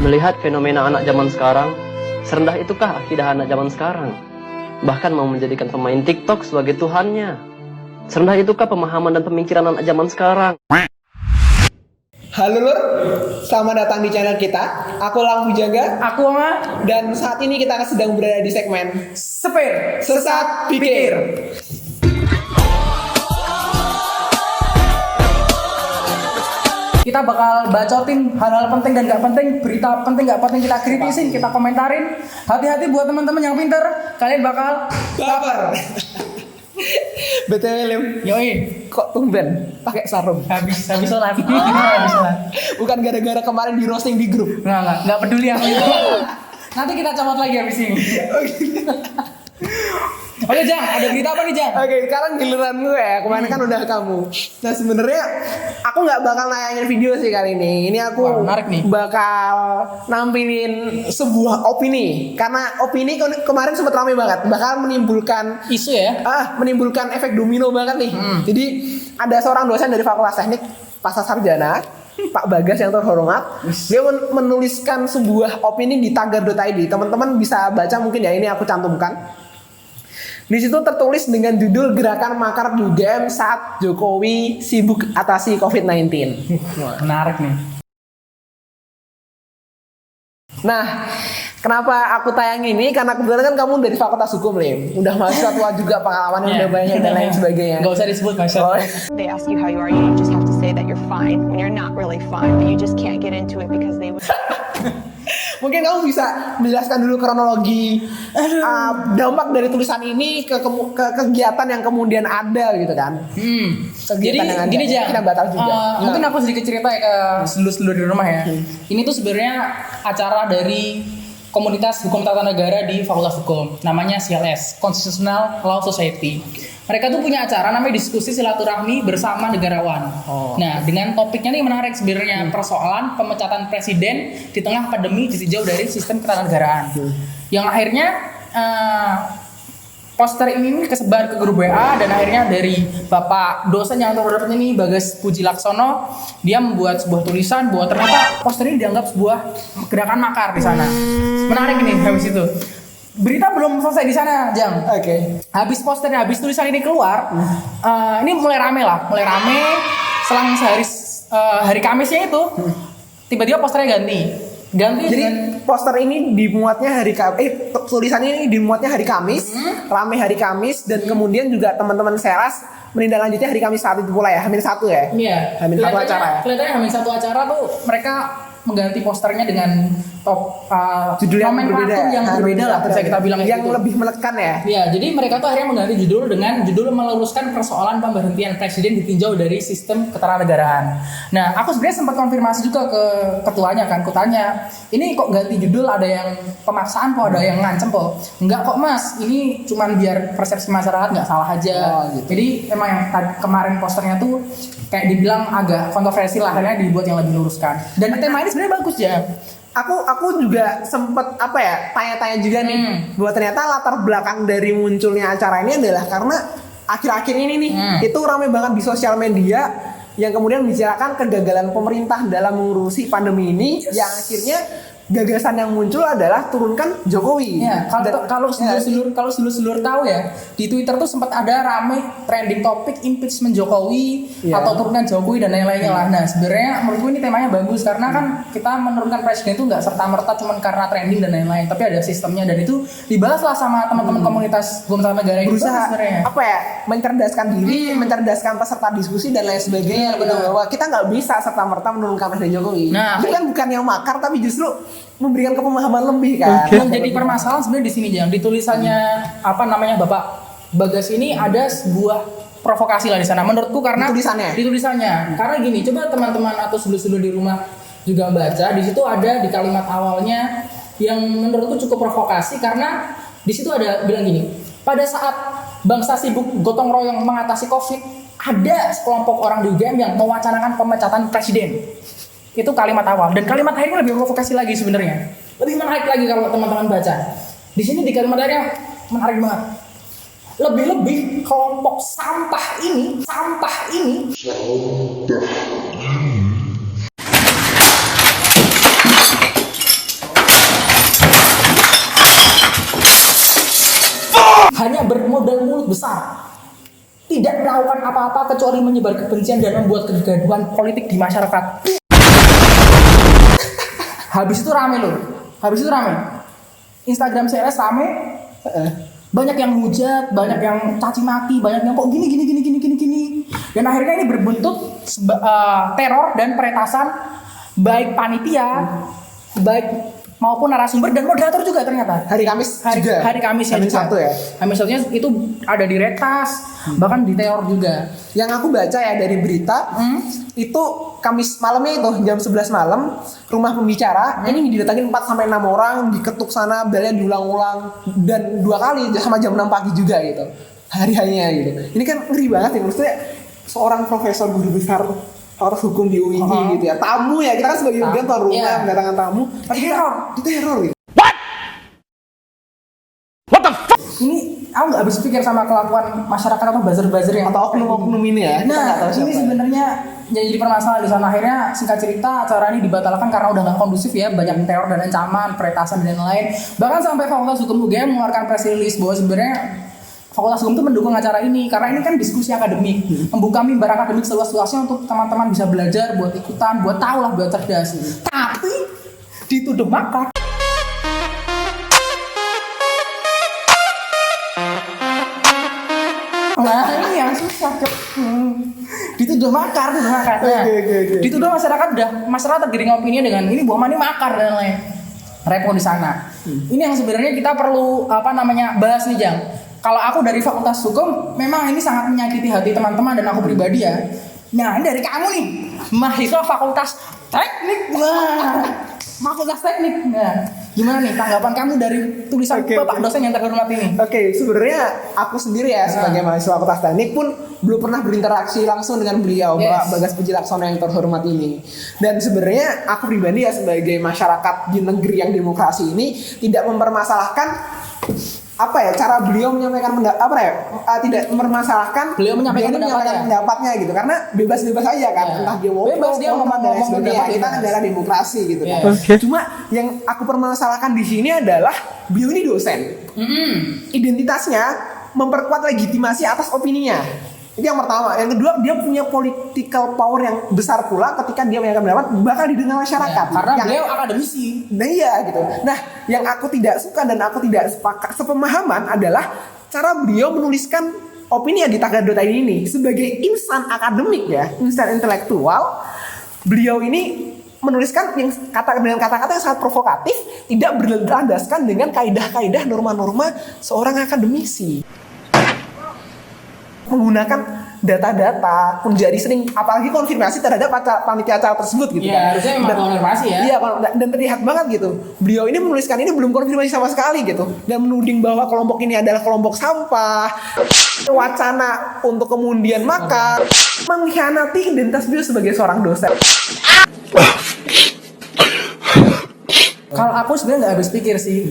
Melihat fenomena anak zaman sekarang, serendah itukah akidah anak zaman sekarang? Bahkan mau menjadikan pemain TikTok sebagai tuhannya. Serendah itukah pemahaman dan pemikiran anak zaman sekarang? Halo Lur, selamat datang di channel kita. Aku Lampu Jaga. Aku Ama. Dan saat ini kita sedang berada di segmen Sepir Sesat Pikir. Kita bakal bacotin hal-hal penting dan gak penting, berita penting gak penting kita kritisin, kita komentarin. Hati-hati buat teman-teman yang pinter, kalian bakal baper. BTW Lim, yoi, kok tumben pakai sarung? habis sholat. Habis sholat. Bukan gara-gara kemarin di roasting di grup. Nggak peduli aku itu. Nanti kita comot lagi habis ini. Oke Jang, ada berita apa nih Jang? Oke, sekarang giliran gue ya. Kemarin kan udah kamu. Nah sebenarnya aku nggak bakal nayangin video sih kali ini. Ini aku Wah, menarik nih. bakal nampilin sebuah opini. Karena opini kemarin sempat ramai banget. Bakal menimbulkan Isu ya? menimbulkan efek domino banget nih. Jadi ada seorang dosen dari Fakultas Teknik Pasca Sarjana, Pak Bagas yang terhormat, dia menuliskan sebuah opini di tagar.id. Teman-teman bisa baca mungkin ya, ini aku cantumkan. Di situ tertulis dengan judul Gerakan Makar di UGM saat Jokowi sibuk atasi COVID-19. Menarik nih. Nah, kenapa aku tayang ini? Karena kebetulan kan kamu dari Fakultas Hukum, Lim. Udah mahasiswa tua juga, pengalamannya udah banyak dan lain sebagainya. Gak usah disebut Mas. They ask you how you are, you just have to say that you're fine when you're not really fine, but you just can't get into it because they would. Mungkin kamu bisa menjelaskan dulu kronologi dampak dari tulisan ini ke kegiatan yang kemudian ada gitu kan. Jadi Kegiatan yang ada gini Jang, kita batal juga. mungkin aku sedikit cerita ya ke seluruh di rumah ya. Ini tuh sebenarnya acara dari komunitas hukum tata negara di Fakultas Hukum, namanya CLS, Constitutional Law Society. Mereka tuh punya acara namanya diskusi silaturahmi bersama negarawan. Nah, dengan topiknya nih menarik sebenarnya, persoalan pemecatan presiden di tengah pandemi ditinjau dari sistem ketatanegaraan. Yang akhirnya poster ini kesebar ke grup WA, dan akhirnya dari Bapak dosen yang terhormat ini, Bagas Puji Laksono, dia membuat sebuah tulisan bahwa ternyata poster ini dianggap sebuah gerakan makar di sana. Menarik nih habis itu. Berita belum selesai di sana, Jang. Oke. Habis posternya, habis tulisan ini keluar, ini mulai rame. Selang sehari hari Kamisnya itu, tiba-tiba posternya ganti. Jadi poster ini dimuatnya hari tulisan ini dimuatnya hari Kamis, rame hari Kamis, dan kemudian juga teman-teman Seras menindaklanjuti hari Kamis saat itu pula ya, Hamin 1 ya. Iya. Hamin 1 acara ya. Kelihatannya Hamin 1 acara tuh mereka mengganti posternya dengan Judul yang nomenklatur berbeda, yang berbeda lah, bisa kita bilang yang gitu. lebih menekan ya. Ya, jadi mereka tuh akhirnya mengganti judul dengan judul meluruskan persoalan pemberhentian presiden ditinjau dari sistem ketatanegaraan. Nah, aku sebenarnya sempat konfirmasi juga ke ketuanya kan, kutanya, ini kok ganti judul, ada yang pemaksaan kok, ada yang ngancem kok? Enggak kok Mas, ini cuman biar persepsi masyarakat nggak salah aja. Gitu. Jadi emang yang kemarin posternya tuh kayak dibilang agak kontroversial lah, akhirnya dibuat yang lebih luruskan. Dan tema ini sebenarnya bagus ya. Aku juga sempet tanya-tanya juga nih, bahwa ternyata latar belakang dari munculnya acara ini adalah karena akhir-akhir ini nih itu ramai banget di sosial media yang kemudian membicarakan kegagalan pemerintah dalam mengurusi pandemi ini, yang akhirnya gagasan yang muncul adalah turunkan Jokowi. Ya, kalau seluruh tahu ya, di Twitter tuh sempat ada rame trending topik impeachment Jokowi atau turunkan Jokowi dan lain-lainnya lah. Nah, sebenarnya menurutku ini temanya bagus karena kan kita menurunkan presiden itu nggak serta-merta cuma karena trending dan lain-lain, tapi ada sistemnya, dan itu dibahas lah sama teman-teman komunitas hukum tata negara yang berusaha sebenarnya. Mencerdaskan diri, mencerdaskan peserta diskusi dan lain sebagainya. Bahwa kita nggak bisa serta-merta menurunkan presiden Jokowi. Nah, itu kan bukan yang makar, tapi justru memberikan kepemahaman lebih kan. Yang jadi permasalahan sebenarnya di sini Jang, di tulisannya Bapak Bagas ini ada sebuah provokasi lah di sana menurutku, karena di tulisannya. Karena gini, coba teman-teman atau sulu-sulu di rumah juga baca, di situ ada di kalimat awalnya yang menurutku cukup provokasi, karena di situ ada bilang gini, pada saat bangsa sibuk gotong royong mengatasi Covid, ada sekelompok orang di UGM yang mewacanakan pemecatan presiden. Itu kalimat awal, dan kalimat akhirnya lebih provokasi lagi sebenarnya, lebih menarik lagi kalau teman-teman baca. Di sini di kalimat akhirnya menarik banget. Lebih-lebih kelompok sampah ini besar tidak melakukan apa-apa kecuali menyebar kebencian dan membuat kegaduhan politik di masyarakat. Habis itu rame loh. Instagram CLS rame. Banyak yang hujat, banyak yang caci maki, banyak yang kok gini. Dan akhirnya ini berbentuk teror dan peretasan baik panitia, baik maupun narasumber dan moderator juga ternyata. Hari Kamis juga. Hari Kamis ya. Kamis Sabtu ya. Kamis Sabtunya itu ada di retas, bahkan di teror juga. Yang aku baca ya dari berita, itu Kamis malamnya itu jam 11 malam, rumah pembicara ini didatangin 4 sampai 6 orang, diketuk sana, belnya diulang-ulang dan 2 kali sama jam 6 pagi juga gitu. Hari-harinya gitu. Ini kan ngeri banget ya, maksudnya seorang profesor guru besar harus hukum di UII gitu ya. Tamu ya, kita kan sebagai tuan rumah mendatangkan tamu, tapi teror gitu. Ini aku nggak habis pikir sama kelakuan masyarakat atau buzzer-buzzer yang Atau oknum-oknum ini ya. Nah, ini sebenarnya jadi permasalahan di sana. Akhirnya singkat cerita acara ini dibatalkan karena udah nggak kondusif ya, banyak teror dan ancaman, peretasan dan lain-lain. Bahkan sampai Fakultas Hukum UGM mengeluarkan press release bahwa sebenarnya Fakultas Hukum itu mendukung acara ini karena ini kan diskusi akademik, membuka mimbar akademik seluas-luasnya untuk teman-teman bisa belajar, buat ikutan, buat tahu lah, buat cerdas. Tapi dituduh makar. Nah ini yang susah dituduh makar. Nah, dituduh masyarakat tergiring opini dengan ini bahwa ini makar dan lain. Repot di sana. Ini yang sebenarnya kita perlu bahas nih Jang. Kalau aku dari Fakultas Hukum, memang ini sangat menyakiti hati teman-teman dan aku pribadi ya. Nah ini dari kamu nih, mahasiswa Fakultas Teknik. Fakultas Teknik. Nah, gimana nih tanggapan kamu dari tulisan Bapak dosen yang terhormat ini? Oke, sebenarnya aku sendiri ya sebagai mahasiswa Fakultas Teknik pun belum pernah berinteraksi langsung dengan beliau, Pak Bagas Puji Laksono yang terhormat ini. Dan sebenarnya aku pribadi ya sebagai masyarakat di negeri yang demokrasi ini tidak mempermasalahkan cara beliau menyampaikan tidak mempermasalahkan beliau menyampaikan pendapatnya gitu, karena bebas-bebas aja kan, entah dia mau bebas dia ngomong sebagainya, kita negara demokrasi gitu kan. Cuma yang aku permasalahkan di sini adalah beliau ini dosen, identitasnya memperkuat legitimasi atas opininya. Itu yang pertama. Yang kedua, dia punya political power yang besar pula ketika dia menyampaikan pendapat bakal didengar masyarakat. Karena beliau akademisi. Nah iya gitu. Nah, yang aku tidak suka dan aku tidak sepemahaman adalah cara beliau menuliskan opini yang di tagar.id ini sebagai insan akademik ya, insan intelektual. Beliau ini menuliskan dengan kata-kata yang sangat provokatif, tidak berlandaskan dengan kaidah-kaidah norma-norma seorang akademisi. Menggunakan data-data, menjadi sering apalagi konfirmasi terhadap panitia acara tersebut gitu kan. Harusnya memang konfirmasi ya. Iya, dan terlihat banget gitu. Beliau ini menuliskan ini belum konfirmasi sama sekali gitu. Dan menuding bahwa kelompok ini adalah kelompok sampah. Wacana untuk kemudian makar, mengkhianati identitas beliau sebagai seorang dosen. Kalau aku sebenarnya nggak habis pikir sih,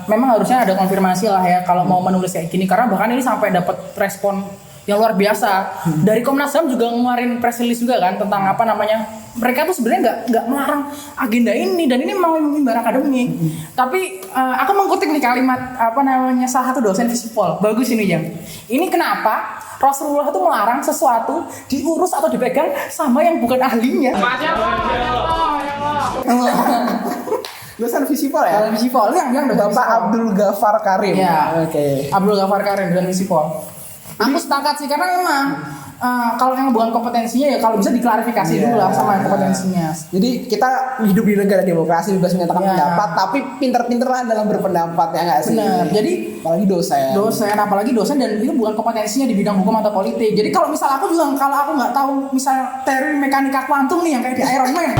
memang harusnya ada konfirmasi lah ya kalau mau menulis kayak gini, karena bahkan ini sampai dapat respon yang luar biasa. Dari Komnas HAM juga ngeluarin press release juga kan tentang mereka tuh sebenarnya nggak melarang agenda ini dan ini mau mimbar akademik. Tapi aku mengutip nih kalimat salah satu dosen Visipol, bagus ini Jang. Ini kenapa Rasulullah itu melarang sesuatu diurus atau dipegang sama yang bukan ahlinya. Dosen Visipol ya? Dosen Visipol, yang Bapak Abdul Ghafar Karim. Ya, Abdul Ghafar Karim, dosen Visipol. Aku sepakat sih, karena memang kalau yang bukan kompetensinya ya kalau bisa diklarifikasi dulu lah sama kompetensinya. Jadi kita hidup di negara demokrasi, bebas menyatakan pendapat, tapi pinter-pinterlah dalam berpendapat ya nggak sih? Benar. Jadi apalagi dosen dan itu bukan kompetensinya di bidang hukum atau politik. Jadi kalau misal aku nggak tahu misal teori mekanika kuantum nih yang kayak di Iron Man.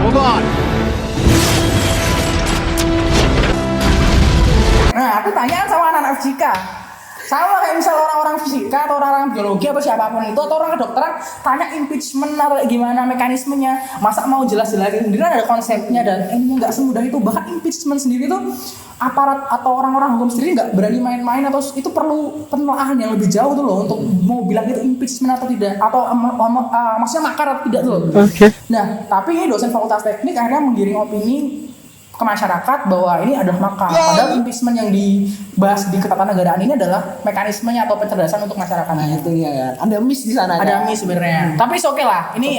Hold on. Nah, aku tanya sama anak-anak FJK. Sama kayak misal orang-orang fisika atau orang-orang biologi apa siapapun itu atau orang kedokteran tanya impeachment atau gimana mekanismenya, masa mau jelas-jelasin sendiri ada konsepnya dan ini nggak semudah itu. Bahkan impeachment sendiri tuh aparat atau orang-orang hukum sendiri nggak berani main-main atau itu perlu penelaahan yang lebih jauh tuh loh untuk mau bilang itu impeachment atau tidak atau maksudnya makar atau tidak tuh loh. Nah tapi ini dosen Fakultas Teknik akhirnya menggiring opini ke masyarakat bahwa ini adalah makar. Padahal impeachment yang dibahas di ketatanegaraan ini adalah mekanismenya atau pencerdasan untuk masyarakat. Nah, itu ya. Ada miss di sana. Ada miss sebenarnya. Tapi oke lah. Ini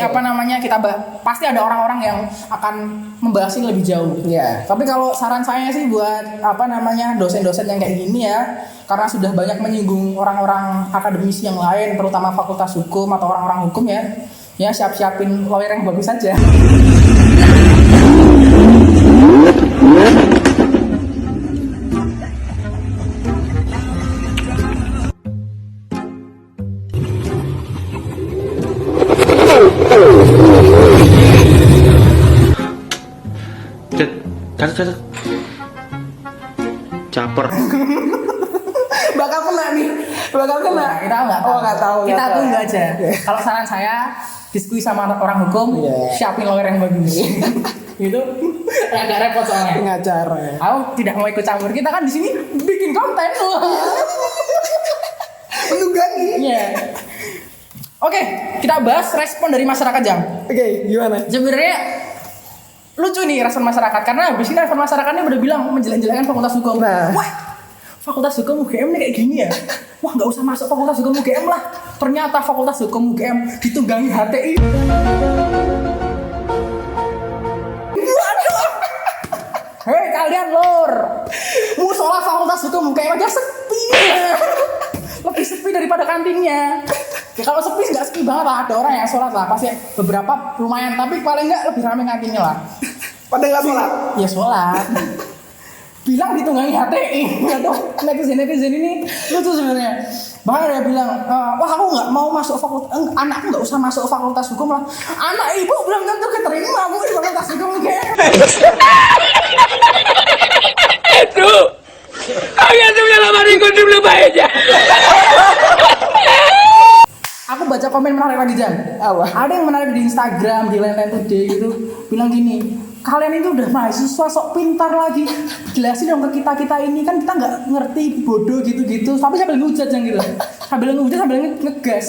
kita pasti ada orang-orang yang akan membahas ini lebih jauh. Iya. Tapi kalau saran saya sih buat dosen-dosen yang kayak gini ya, karena sudah banyak menyinggung orang-orang akademisi yang lain, terutama fakultas hukum atau orang-orang hukum ya siap-siapin lawyer yang bagus saja. Caper. Bakal kena nih. Kita nggak tahu. Nggak tahu. Kita tunggu aja. Kalau saran saya diskusi sama orang hukum, siapin lawyer yang bagus. Itu agak repot soalnya. Pengacara. Aku tidak mau ikut campur. Kita kan di sini bikin konten. Menunggangi. Iya. Oke, kita bahas respon dari masyarakat Jang. Oke, gimana? Sebenarnya lucu nih respon masyarakat karena habis ini respon masyarakatnya udah bilang menjelek-jelekan fakultas hukum. Nah. Wah, fakultas hukum UGM nih kayak gini ya. Wah, nggak usah masuk fakultas hukum UGM lah. Ternyata fakultas hukum UGM ditunggangi HTI. Waduh. Hei kalian lor, musola fakultas hukum UGM aja sepi. Lebih sepi daripada kantinnya. Ya, kalau sepi nggak sepi banget lah, ada orang yang sholat lah, pasti beberapa lumayan, tapi paling nggak lebih ramai kantinnya lah. Pada nggak sholat? Ya sholat. Bilang ditunggangi HTI. Aduh, netizen ini lucu sebenarnya. Bahkan dia bilang, wah aku nggak mau masuk fakultas, anakku nggak usah masuk fakultas hukum lah. Anak ibu belum tentu keterima bu di fakultas hukum Itu, kalian tuh lama dikunci belum aja. Aku baca komen menarik lagi Jan. Ada yang menarik di Instagram, di lain-lain today gitu, bilang gini, kalian itu udah mahasiswa sok pintar lagi, jelasin dong ke kita ini kan kita nggak ngerti bodoh gitu-gitu, tapi sambil ngehujat Jan gitu, sambil ngegas.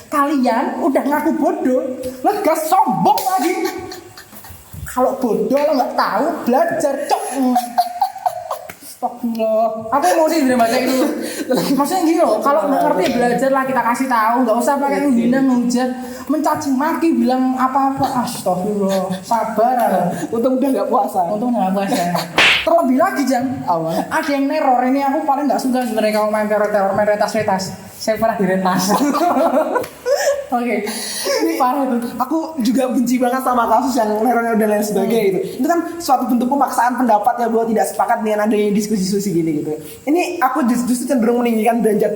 Kalian udah ngaku bodoh, ngegas sombong lagi. Kalau bodoh lo nggak tahu belajar cok. Astagfirullah. Aku mau sih baca itu. Maksudnya gini loh, kalau nggak ngerti belajar lah, kita kasih tahu, nggak usah pakai menghina, ngehujat, mencaci maki, bilang apa-apa. Astagfirullah. Sabar. Untung udah nggak puasa. Terlebih lagi Jang, ada yang neror. Ini aku paling nggak suka sebenarnya kalau main teror, main retas. Saya pernah diretas. Oke, Ini parah itu. Aku juga benci banget sama kasus yang neror dan lain sebagainya gitu. Itu kan suatu bentuk pemaksaan pendapat ya bahwa tidak sepakat dengan adanya diskusi-diskusi gini gitu. Ini aku justru cenderung meninggikan derajat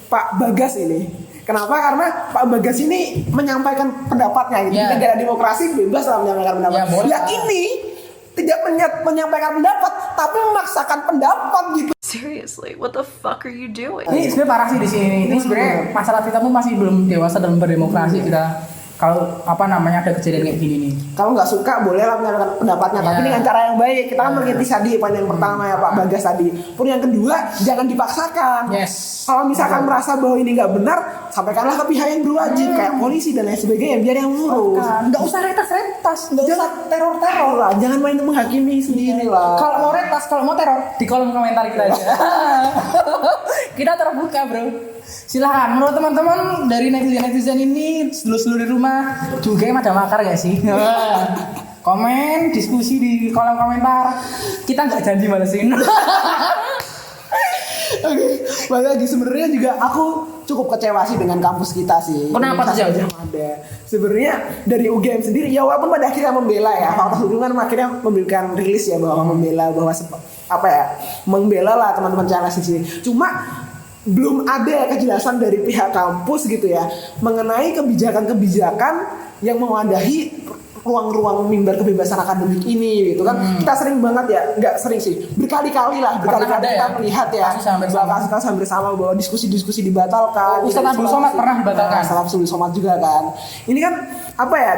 Pak Bagas ini. Kenapa? Karena Pak Bagas ini menyampaikan pendapatnya gitu. Di negara demokrasi bebas lah menyampaikan pendapat. Ya ini tidak menyampaikan pendapat, tapi memaksakan pendapat gitu. Seriously, what the fuck are you doing? Ini sebenarnya parah sih di sini. Ini sebenarnya masyarakat kita tuh masih belum dewasa dalam berdemokrasi kita. Kalau ada kejadian kayak gini nih. Kalau nggak suka boleh lah menyampaikan pendapatnya, tapi dengan cara yang baik. Kita kan mengkritik tadi poin yang pertama ya Pak Bagas tadi. Poin yang kedua jangan dipaksakan. Yes. Kalau misalkan merasa bahwa ini nggak benar, sampaikanlah ke pihak yang berwajib kayak polisi dan lain sebagainya biar yang ngurus. Nggak usah retas, nggak usah teror lah, jangan main menghakimi sendiri lah. Kalau mau retas, kalau mau teror di kolom komentar kita aja. Kita terbuka bro. Silahkan, menurut teman-teman dari netizen ini, seluruh di rumah juga emang ada makar gak sih? Komen, diskusi di kolom komentar. Kita nggak janji balesin. Oke, balik lagi sebenarnya juga aku cukup kecewa sih dengan kampus kita sih. Kenapa tuh Jam? Ada. Sebenarnya dari UGM sendiri ya walaupun pada akhirnya membela ya, Fakultas Hukum kan akhirnya memberikan rilis ya bahwa membela membela lah teman-teman CLS di sini. Cuma belum ada kejelasan dari pihak kampus gitu ya mengenai kebijakan-kebijakan yang mewadahi ruang-ruang mimbar kebebasan akademik ini gitu kan. Kita sering banget ya, nggak sering sih, berkali-kali kita melihat ya kasus hampir sama bahwa diskusi-diskusi dibatalkan. Ustaz Abdul Somad pernah dibatalkan. Ustaz Abdul Somad juga kan. Ini kan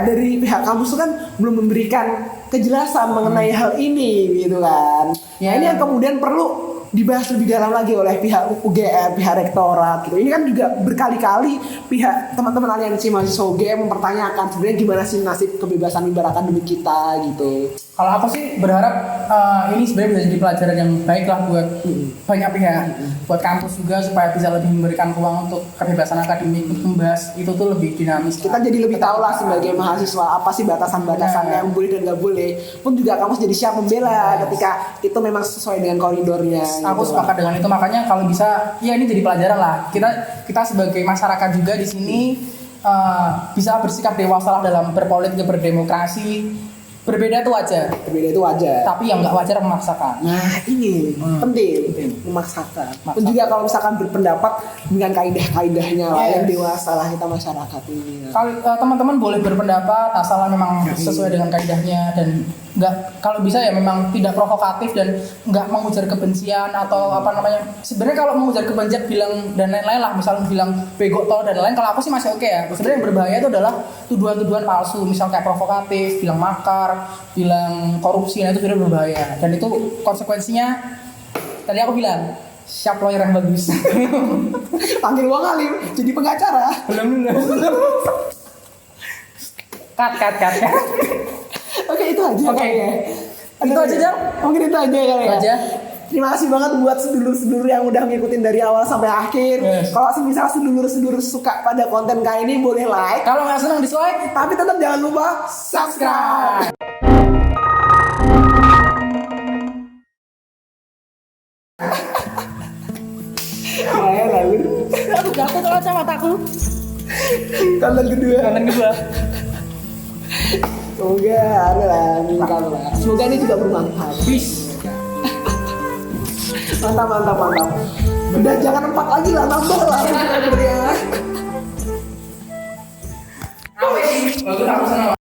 dari pihak kampus itu kan belum memberikan kejelasan mengenai hal ini gitu kan. Ini yang kemudian perlu dibahas lebih dalam lagi oleh pihak UGM, pihak rektorat gitu. Ini kan juga berkali-kali pihak teman-teman aliansi mahasiswa UGM mempertanyakan sebenarnya gimana sih nasib kebebasan mimbar akademik kita gitu. Kalau aku sih berharap ini sebenarnya bisa jadi pelajaran yang baik lah buat banyak pihak, buat kampus juga supaya bisa lebih memberikan ruang untuk kebebasan akademik untuk membahas itu tuh lebih dinamis. Kita jadi lebih tahu lah sebagai mahasiswa apa sih batasan-batasan yang boleh dan nggak boleh. Pun juga kampus jadi siap membela ketika itu memang sesuai dengan koridornya. Aku gitu sepakat dengan itu, makanya kalau bisa ya ini jadi pelajaran lah. Kita sebagai masyarakat juga di sini bisa bersikap dewasa lah dalam berpolitik, berdemokrasi. Berbeda itu wajar. Berbeda itu wajar. Tapi yang nggak wajar memaksakan. Nah ini penting memaksakan. Pun juga kalau misalkan berpendapat dengan kaidah-kaidahnya lah yang dewasa lah kita masyarakat ini. Kalau teman-teman boleh berpendapat asal memang sesuai dengan kaidahnya dan nggak, kalau bisa ya memang tidak provokatif dan nggak mengujar kebencian atau apa namanya. Sebenarnya kalau mengujar kebencian bilang dan lain-lain lah, misalnya bilang bego tol dan lain-lain, kalau aku sih masih oke ya. Sebenarnya yang berbahaya itu adalah tuduhan-tuduhan palsu, misal kayak provokatif, bilang makar, bilang korupsi, nah itu sudah berbahaya dan itu konsekuensinya tadi aku bilang siap lawyer yang bagus. Panggil Wong Alim jadi pengacara. Belum. Cut. Oke itu aja. Oke. Itu aja, Jal? Mungkin itu aja kali ya. Aja. Terima kasih banget buat sedulur-sedulur yang udah ngikutin dari awal sampai akhir. Yes. Kalau misal sedulur-sedulur suka pada konten kali ini boleh like. Kalau nggak senang dislike, Tapi tetap jangan lupa subscribe. Lumayan lah, Lur. aku jatuh tuh kacamataku. Konten kedua. Konten kedua. Semoga ada lah, meningkat lah. Semoga ini juga bermanfaat. Peace. Mantap. Udah jangan 4 lagi lah, tambah lah. Bagus aku senang.